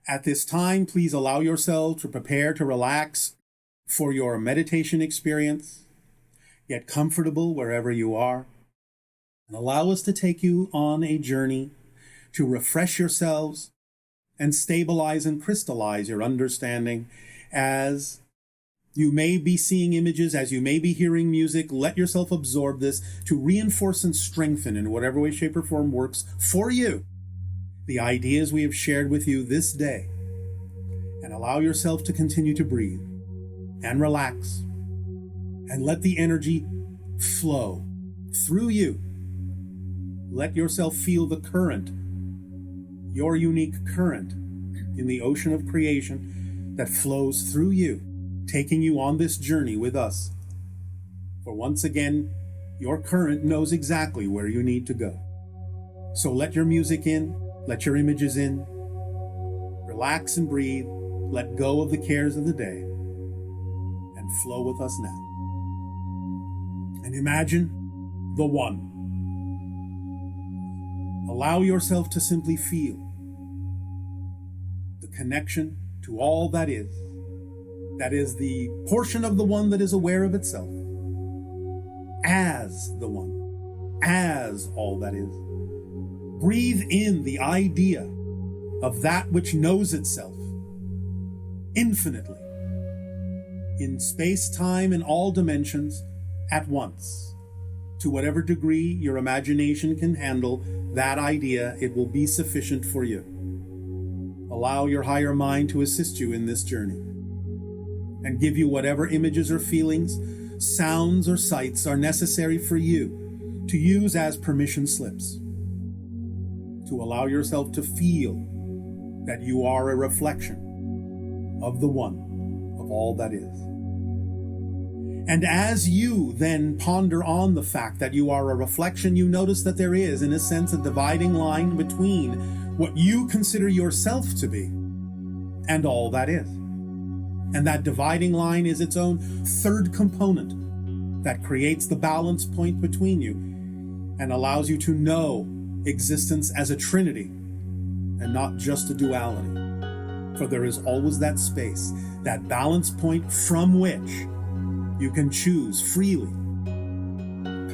At this time, please allow yourself to prepare to relax for your meditation experience. Get comfortable wherever you are, and allow us to take you on a journey to refresh yourselves and stabilize and crystallize your understanding. As you may be seeing images, as you may be hearing music, let yourself absorb this to reinforce and strengthen in whatever way, shape, or form works for you the ideas we have shared with you this day. And allow yourself to continue to breathe and relax and let the energy flow through you. Let yourself feel the current, your unique current in the ocean of creation that flows through you, taking you on this journey with us. For once again, your current knows exactly where you need to go. So let your music in, let your images in, relax and breathe, let go of the cares of the day, and flow with us now. And imagine the One. Allow yourself to simply feel the connection to all that is. That is the portion of the One that is aware of itself as the One, as all that is. Breathe in the idea of that which knows itself infinitely, in space-time and all dimensions at once. To whatever degree your imagination can handle that idea, it will be sufficient for you. Allow your higher mind to assist you in this journey and give you whatever images or feelings, sounds or sights are necessary for you to use as permission slips. To allow yourself to feel that you are a reflection of the One, of all that is. And as you then ponder on the fact that you are a reflection, you notice that there is, in a sense, a dividing line between what you consider yourself to be and all that is. And that dividing line is its own third component that creates the balance point between you and allows you to know existence as a trinity and not just a duality. For there is always that space, that balance point from which you can choose freely,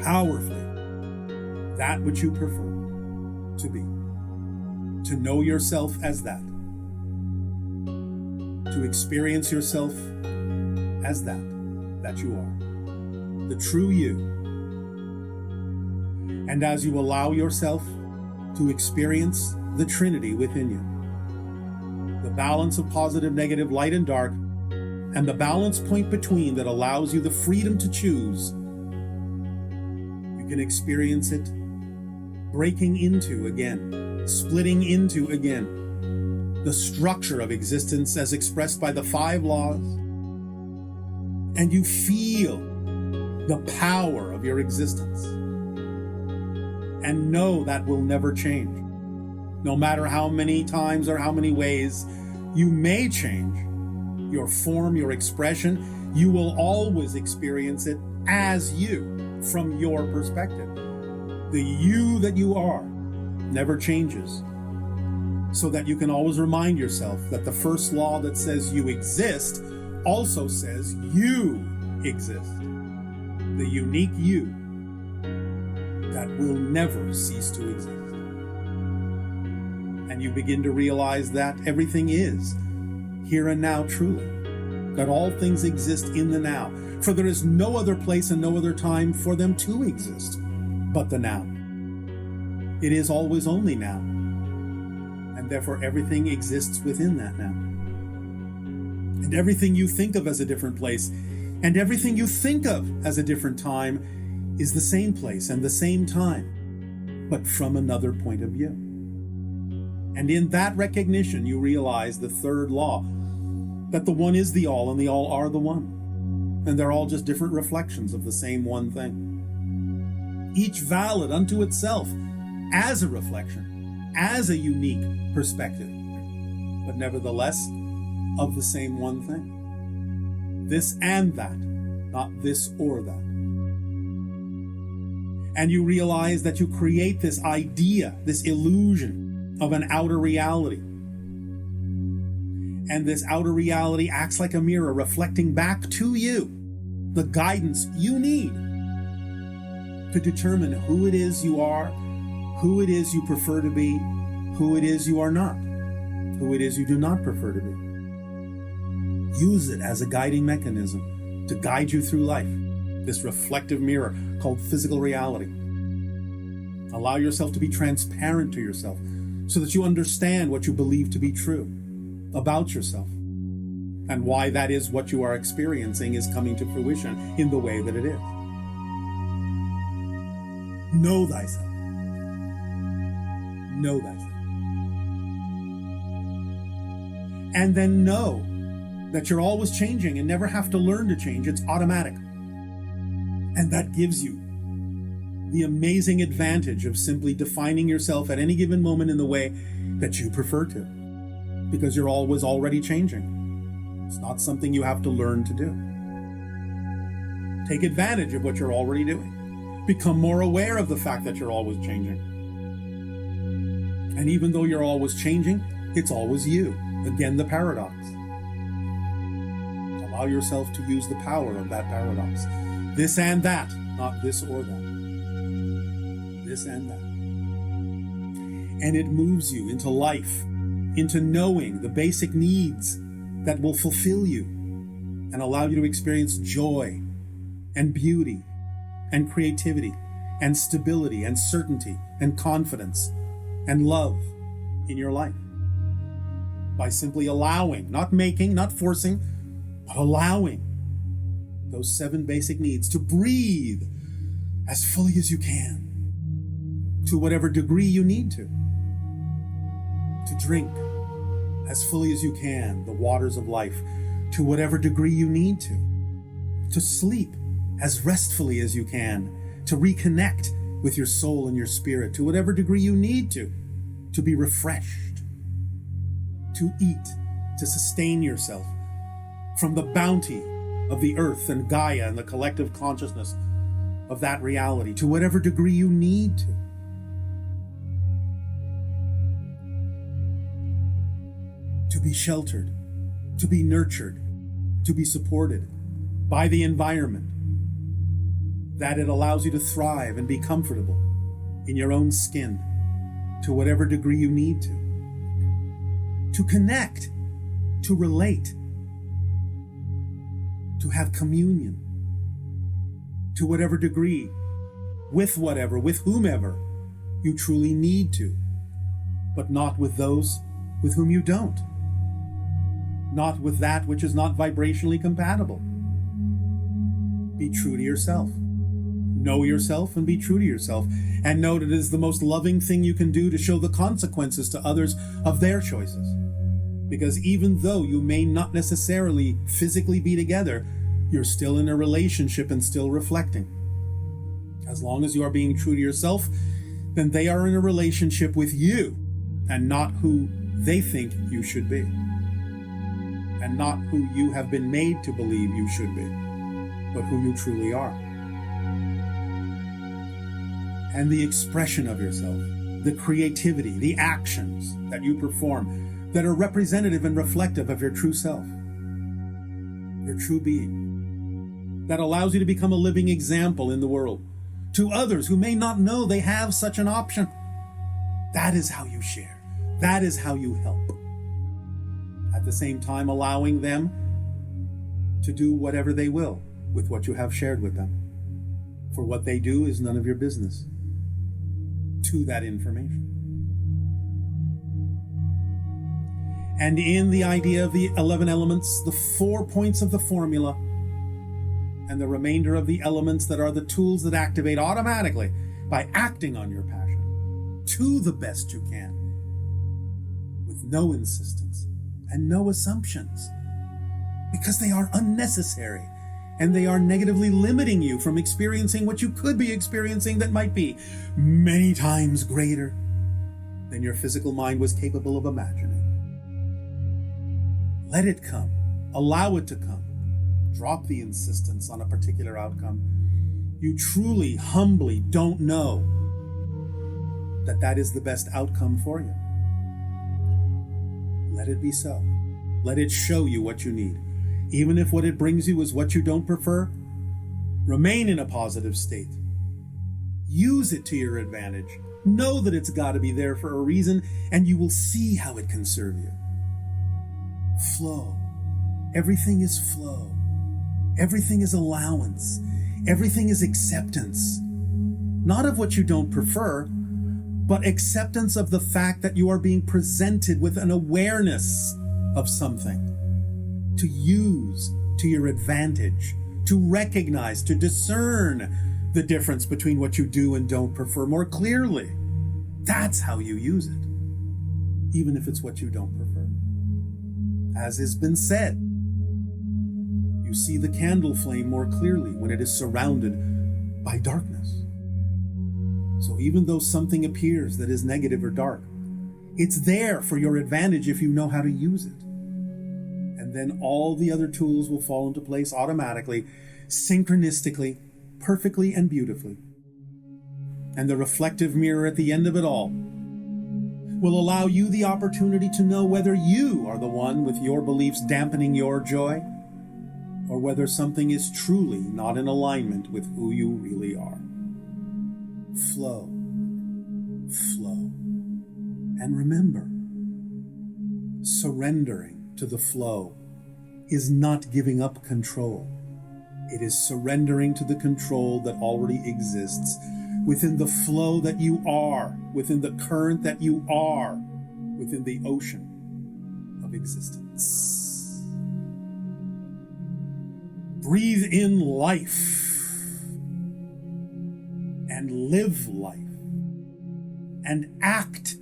powerfully, that which you prefer to be. To know yourself as that. To experience yourself as that you are. The true you. And as you allow yourself to experience the Trinity within you, the balance of positive, negative, light, and dark, and the balance point between that allows you the freedom to choose, you can experience it breaking into again, splitting into again, the structure of existence as expressed by the 5 laws, and you feel the power of your existence. And know that will never change. No matter how many times or how many ways you may change your form, your expression, you will always experience it as you, from your perspective. The you that you are never changes, so that you can always remind yourself that the first law that says you exist also says you exist. The unique you that will never cease to exist. And you begin to realize that everything is here and now truly, that all things exist in the now, for there is no other place and no other time for them to exist but the now. It is always only now, and therefore everything exists within that now. And everything you think of as a different place, and everything you think of as a different time, is the same place and the same time, but from another point of view. And in that recognition, you realize the third law, that the one is the all and the all are the one. And they're all just different reflections of the same one thing. Each valid unto itself as a reflection, as a unique perspective, but nevertheless of the same one thing. This and that, not this or that. And you realize that you create this idea, this illusion of an outer reality, And this outer reality acts like a mirror, reflecting back to you the guidance you need to determine who it is you are, who it is you prefer to be, who it is you are not, who it is you do not prefer to be. Use it as a guiding mechanism to guide you through life, this reflective mirror called physical reality. Allow yourself to be transparent to yourself so that you understand what you believe to be true about yourself and why that is what you are experiencing is coming to fruition in the way that it is. Know thyself. Know thyself. And then know that you're always changing and never have to learn to change. It's automatic. And that gives you the amazing advantage of simply defining yourself at any given moment in the way that you prefer to, because you're always already changing. It's not something you have to learn to do. Take advantage of what you're already doing. Become more aware of the fact that you're always changing. And even though you're always changing, it's always you. Again, the paradox. Allow yourself to use the power of that paradox. This and that, not this or that. This and that. And it moves you into life, into knowing the basic needs that will fulfill you and allow you to experience joy and beauty and creativity and stability and certainty and confidence and love in your life. By simply allowing, not making, not forcing, but allowing those 7 basic needs to breathe as fully as you can, to whatever degree you need to drink as fully as you can the waters of life, to whatever degree you need to sleep as restfully as you can, to reconnect with your soul and your spirit, to whatever degree you need to be refreshed, to eat, to sustain yourself from the bounty of the earth and Gaia and the collective consciousness of that reality, to whatever degree you need to be sheltered, to be nurtured, to be supported by the environment, that it allows you to thrive and be comfortable in your own skin, to whatever degree you need to connect, to relate, to have communion, to whatever degree, with whatever, with whomever you truly need to, but not with those with whom you don't. Not with that which is not vibrationally compatible. Be true to yourself. Know yourself and be true to yourself. And know that it is the most loving thing you can do to show the consequences to others of their choices. Because even though you may not necessarily physically be together, you're still in a relationship and still reflecting. As long as you are being true to yourself, then they are in a relationship with you and not who they think you should be. And not who you have been made to believe you should be, but who you truly are. And the expression of yourself, the creativity, the actions that you perform that are representative and reflective of your true self, your true being, that allows you to become a living example in the world to others who may not know they have such an option. That is how you share. That is how you help. At the same time, allowing them to do whatever they will with what you have shared with them. For what they do is none of your business to that information. And in the idea of the 11 elements, the 4 points of the formula, and the remainder of the elements that are the tools that activate automatically by acting on your passion to the best you can, with no insistence and no assumptions, because they are unnecessary and they are negatively limiting you from experiencing what you could be experiencing that might be many times greater than your physical mind was capable of imagining. Let it come. Allow it to come. Drop the insistence on a particular outcome. You truly, humbly don't know that that is the best outcome for you. Let it be so. Let it show you what you need. Even if what it brings you is what you don't prefer, remain in a positive state. Use it to your advantage. Know that it's got to be there for a reason, and you will see how it can serve you. Flow. Everything is flow. Everything is allowance. Everything is acceptance. Not of what you don't prefer, but acceptance of the fact that you are being presented with an awareness of something to use to your advantage, to recognize, to discern the difference between what you do and don't prefer more clearly. That's how you use it, even if it's what you don't prefer. As has been said, you see the candle flame more clearly when it is surrounded by darkness. So even though something appears that is negative or dark, it's there for your advantage if you know how to use it. And then all the other tools will fall into place automatically, synchronistically, perfectly and beautifully. And the reflective mirror at the end of it all will allow you the opportunity to know whether you are the one with your beliefs dampening your joy, or whether something is truly not in alignment with who you really are. Flow. Flow. And remember, surrendering to the flow is not giving up control. It is surrendering to the control that already exists within the flow that you are, within the current that you are, within the ocean of existence. Breathe in life and live life and act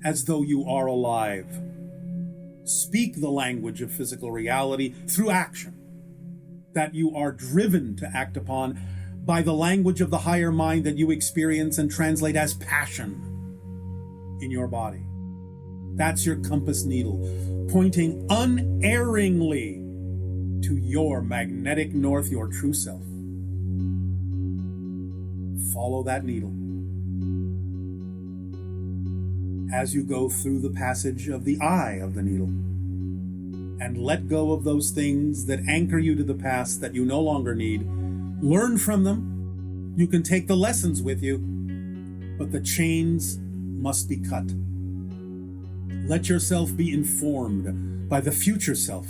as though you are alive. Speak the language of physical reality through action that you are driven to act upon by the language of the higher mind that you experience and translate as passion in your body. That's your compass needle, pointing unerringly to your magnetic north, your true self. Follow that needle as you go through the passage of the eye of the needle, and let go of those things that anchor you to the past that you no longer need. Learn from them. You can take the lessons with you, but the chains must be cut. Let yourself be informed by the future self.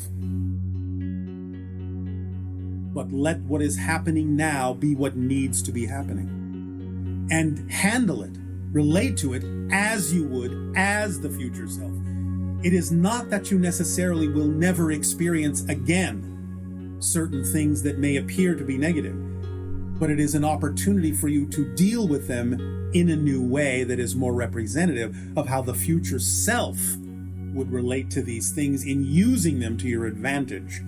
But let what is happening now be what needs to be happening. And handle it, relate to it as you would as the future self. It is not that you necessarily will never experience again certain things that may appear to be negative, but it is an opportunity for you to deal with them in a new way that is more representative of how the future self would relate to these things in using them to your advantage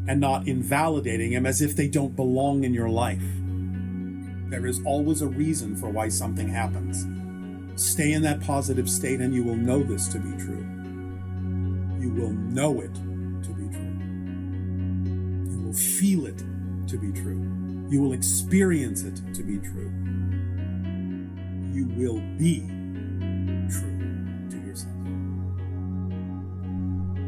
and not invalidating them as if they don't belong in your life. There is always a reason for why something happens. Stay in that positive state and you will know this to be true. You will know it to be true. You will feel it to be true. You will experience it to be true. You will be true to yourself.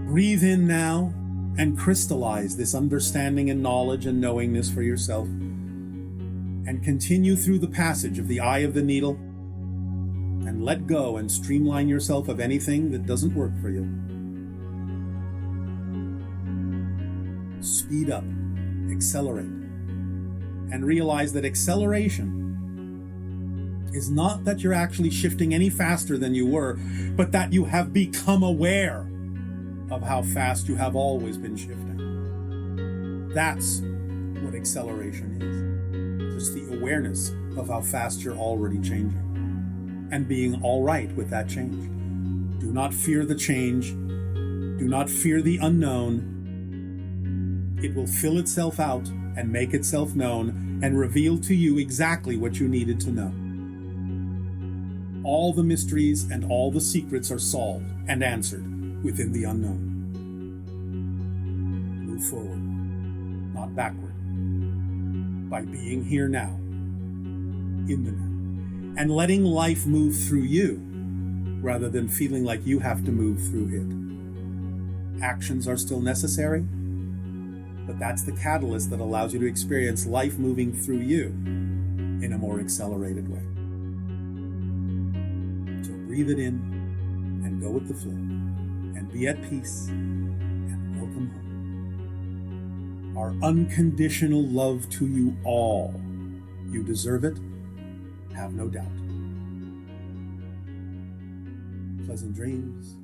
Breathe in now and crystallize this understanding and knowledge and knowingness for yourself. And continue through the passage of the eye of the needle and let go and streamline yourself of anything that doesn't work for you. Speed up, accelerate, and realize that acceleration is not that you're actually shifting any faster than you were, but that you have become aware of how fast you have always been shifting. That's what acceleration is. Just the awareness of how fast you're already changing and being all right with that change. Do not fear the change. Do not fear the unknown. It will fill itself out and make itself known and reveal to you exactly what you needed to know. All the mysteries and all the secrets are solved and answered within the unknown. Move forward, not backward, by being here now, in the now, and letting life move through you rather than feeling like you have to move through it. Actions are still necessary, but that's the catalyst that allows you to experience life moving through you in a more accelerated way. So breathe it in and go with the flow and be at peace and welcome home. Our unconditional love to you all. You deserve it, have no doubt. Pleasant dreams.